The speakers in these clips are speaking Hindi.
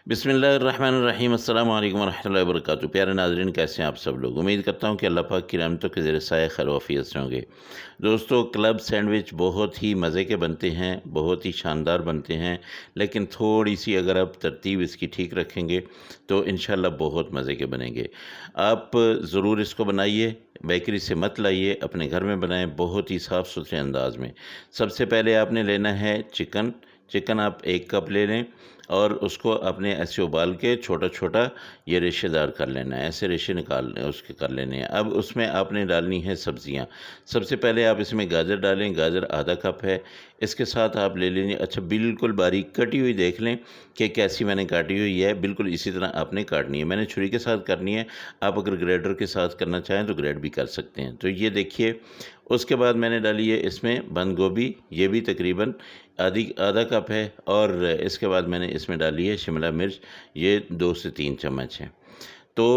बिस्मिल्लाहिर्रहमानिर्रहीम अस्सलाम वालेकुम रहमतुल्लाहि व बरकातुहू। प्यारे नाज़रीन, कैसे हैं आप सब लोग। उम्मीद करता हूँ कि अल्लाह पाक की रहमतों के ज़रिए साए खैर वाफ़ियत से होंगे। दोस्तों, क्लब सैंडविच बहुत ही मज़े के बनते हैं, बहुत ही शानदार बनते हैं, लेकिन थोड़ी-सी अगर आप तरतीब इसकी ठीक रखेंगे तो इंशाअल्लाह बहुत मज़े के बनेंगे। आप ज़रूर इसको बनाइए, बेकरी से मत लाइए, अपने घर में बनाएँ बहुत ही साफ़-सुथरे अंदाज़ में। सबसे पहले आपने लेना है चिकन। चिकन आप 1 कप ले लें और उसको आपने ऐसे उबाल के छोटा-छोटा ये रेशेदार कर लेना है, ऐसे रेशे निकाल उसके कर लेने हैं। अब उसमें आपने डालनी है सब्ज़ियाँ। सबसे पहले आप इसमें गाजर डालें, गाजर आधा कप है। इसके साथ आप ले लेंगे, अच्छा बिल्कुल बारीक कटी हुई देख लें कि कैसी मैंने काटी हुई है, बिल्कुल इसी तरह आपने काटनी है। मैंने छुरी के साथ करनी है, आप अगर ग्रेटर के साथ करना चाहें तो ग्रेट भी कर सकते हैं। तो ये देखिए, उसके बाद मैंने डाली है इसमें बंद गोभी, ये भी तकरीबन आधा कप है, और इसके बाद मैंने इसमें डाली है शिमला मिर्च, ये 2 से 3 चम्मच है। तो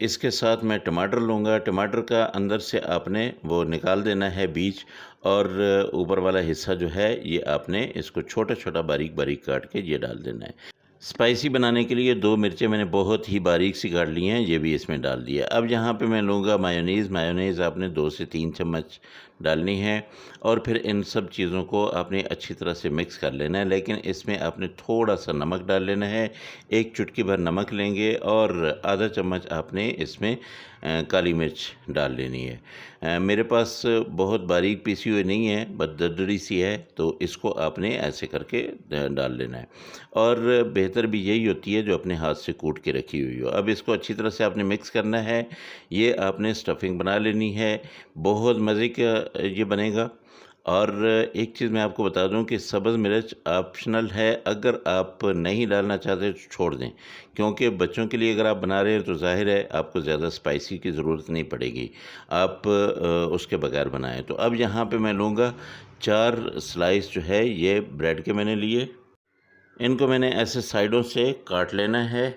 इसके साथ मैं टमाटर लूँगा। टमाटर का अंदर से आपने वो निकाल देना है बीज, और ऊपर वाला हिस्सा जो है ये आपने इसको छोटा-छोटा बारीक-बारीक काट के ये डाल देना है। स्पाइसी बनाने के लिए 2 मिर्चें मैंने बहुत ही बारीक सी काट ली हैं, ये भी इसमें डाल दिया। अब यहाँ पे मैं लूँगा मायोनीज़। मायोनीज़ आपने 2 से 3 चम्मच डालनी है, और फिर इन सब चीज़ों को आपने अच्छी तरह से मिक्स कर लेना है, लेकिन इसमें आपने थोड़ा-सा नमक डाल लेना है। 1 चुटकी भर नमक लेंगे, और आधा चम्मच आपने इसमें काली मिर्च डाल लेनी है। मेरे पास बहुत बारीक पीसी हुई नहीं है, बस दरदरी सी है, तो इसको आपने ऐसे करके डाल लेना है। और बेहतर भी यही होती है जो अपने हाथ से कूट के रखी हुई हो। अब इसको अच्छी तरह से आपने मिक्स करना है। ये आपने स्टफिंग बना लेनी है, बहुत मज़े का ये बनेगा। और एक चीज़ मैं आपको बता दूं कि सब्ज़ मिर्च ऑप्शनल है, अगर आप नहीं डालना चाहते तो छोड़ दें, क्योंकि बच्चों के लिए अगर आप बना रहे हैं तो ज़ाहिर है आपको ज़्यादा स्पाइसी की ज़रूरत नहीं पड़ेगी, आप उसके बगैर बनाएं। तो अब यहाँ पे मैं लूँगा 4 स्लाइस जो है ये ब्रेड के मैंने लिए। इनको मैंने ऐसे साइडों से काट लेना है।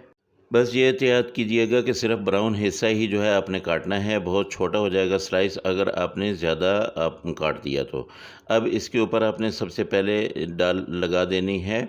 बस ये एहतियात कीजिएगा कि सिर्फ ब्राउन हिस्सा ही जो है आपने काटना है, बहुत छोटा हो जाएगा स्लाइस अगर आपने ज़्यादा आप काट दिया तो। अब इसके ऊपर आपने सबसे पहले डाल लगा देनी है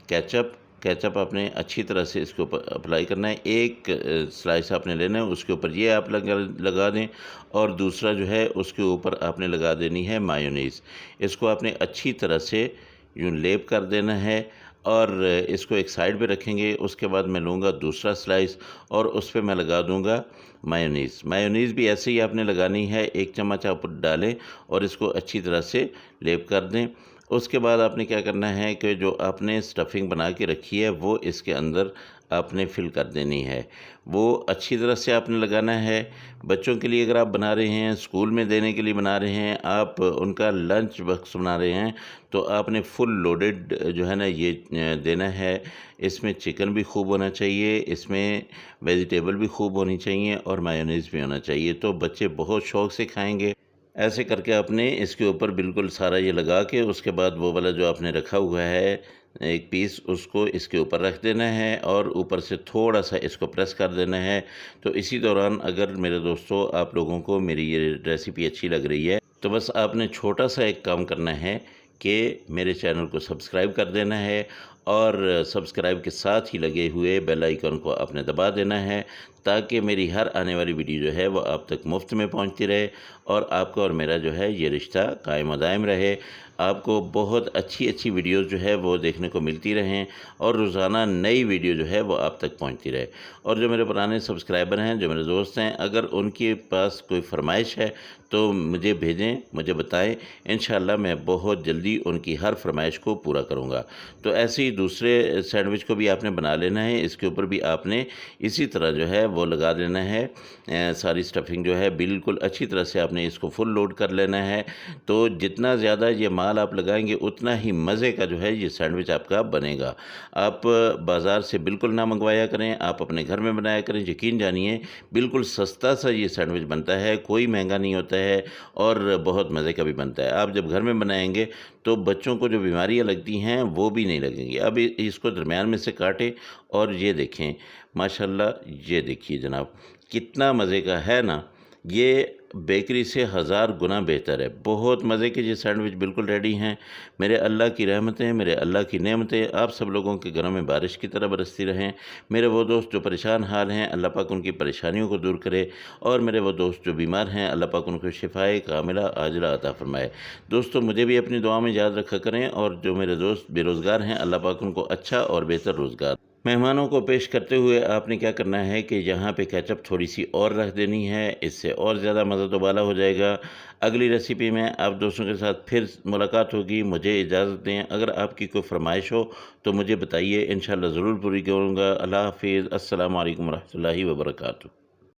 केचप। केचप आपने अच्छी तरह से इसके ऊपर अप्लाई करना है। एक स्लाइस आपने लेना है, उसके ऊपर ये आप लगा दें, और दूसरा जो है उसके ऊपर आपने लगा देनी है मायोनीज़। इसको आपने अच्छी तरह से यूँ लेप कर देना है, और इसको एक साइड पे रखेंगे। उसके बाद मैं लूँगा दूसरा स्लाइस, और उस पे मैं लगा दूँगा मायोनीज़। मायोनीज़ भी ऐसे ही आपने लगानी है, 1 चम्मच आप डालें और इसको अच्छी तरह से लेप कर दें। उसके बाद आपने क्या करना है कि जो आपने स्टफिंग बना के रखी है वो इसके अंदर आपने फिल कर देनी है। वो अच्छी तरह से आपने लगाना है। बच्चों के लिए अगर आप बना रहे हैं, स्कूल में देने के लिए बना रहे हैं, आप उनका लंच बॉक्स बना रहे हैं, तो आपने फुल लोडेड जो है ना ये देना है। इसमें चिकन भी खूब होना चाहिए, इसमें वेजिटेबल भी खूब होनी चाहिए, और मायोनीज़ भी होना चाहिए, तो बच्चे बहुत शौक़ से खाएँगे। ऐसे करके आपने इसके ऊपर बिल्कुल सारा ये लगा के, उसके बाद वो वाला जो आपने रखा हुआ है एक पीस, उसको इसके ऊपर रख देना है, और ऊपर से थोड़ा-सा इसको प्रेस कर देना है। तो इसी दौरान अगर मेरे दोस्तों आप लोगों को मेरी ये रेसिपी अच्छी लग रही है, तो बस आपने छोटा-सा एक काम करना है कि मेरे चैनल को सब्सक्राइब कर देना है, और सब्सक्राइब के साथ ही लगे हुए बेल आइकन को आपने दबा देना है, ताकि मेरी हर आने वाली वीडियो जो है वो आप तक मुफ्त में पहुंचती रहे, और आपका और मेरा जो है ये रिश्ता कायम व दायम रहे। आपको बहुत अच्छी-अच्छी वीडियोज़ जो है वो देखने को मिलती रहें, और रोज़ाना नई वीडियो जो है वो आप तक पहुंचती रहे। और जो मेरे पुराने सब्सक्राइबर हैं, जो मेरे दोस्त हैं, अगर उनके पास कोई फ़रमाइश है तो मुझे भेजें, मुझे बताएँ। इंशाअल्लाह मैं बहुत जल्दी उनकी हर फ़रमाइश को पूरा करूँगा। तो ऐसे ही दूसरे सैंडविच को भी आपने बना लेना है। इसके ऊपर भी आपने इसी तरह जो है वो लगा देना है। सारी स्टफिंग जो है बिल्कुल अच्छी तरह से आपने इसको फुल लोड कर लेना है। तो जितना ज़्यादा ये माल आप लगाएंगे उतना ही मज़े का जो है ये सैंडविच आपका बनेगा। आप बाज़ार से बिल्कुल ना मंगवाया करें, आप अपने घर में बनाया करें। यकीन जानिए बिल्कुल सस्ता सा ये सैंडविच बनता है, कोई महंगा नहीं होता है, और बहुत मज़े का भी बनता है। आप जब घर में बनाएंगे तो बच्चों को जो बीमारियां लगती हैं वो भी नहीं लगेंगी। अब इसको दरमियान में से काटें, और ये देखें माशाल्लाह, ये देखिए जनाब कितना मज़े का है ना। ये बेकरी से हज़ार गुना बेहतर है। बहुत मज़े के ये सैंडविच बिल्कुल रेडी हैं। मेरे अल्लाह की रहमतें, मेरे अल्लाह की नेमतें आप सब लोगों के घरों में बारिश की तरह बरसती रहें। मेरे वो दोस्त जो परेशान हाल हैं, अल्लाह पाक उनकी परेशानियों को दूर करे, और मेरे वो दोस्त जो बीमार हैं, अल्लाह पाक उनको शिफ़ाए कामिला आजिला अता फ़रमाए। दोस्तों, मुझे भी अपनी दुआ में याद रखा करें, और जो मेरे दोस्त बेरोज़गार हैं, अल्लाह पाक उनको अच्छा और बेहतर रोज़गार। मेहमानों को पेश करते हुए आपने क्या करना है कि यहाँ पे केचप थोड़ी-सी और रख देनी है, इससे और ज़्यादा मज़ा दोबाला हो जाएगा। अगली रेसिपी में आप दोस्तों के साथ फिर मुलाकात होगी। मुझे इजाज़त दें। अगर आपकी कोई फ़रमाइश हो तो मुझे बताइए, इंशाअल्लाह ज़रूर पूरी करूँगा। अल्लाह हाफ़िज़। अस्सलामु अलैकुम व रहमतुल्लाहि व बरकातुहू।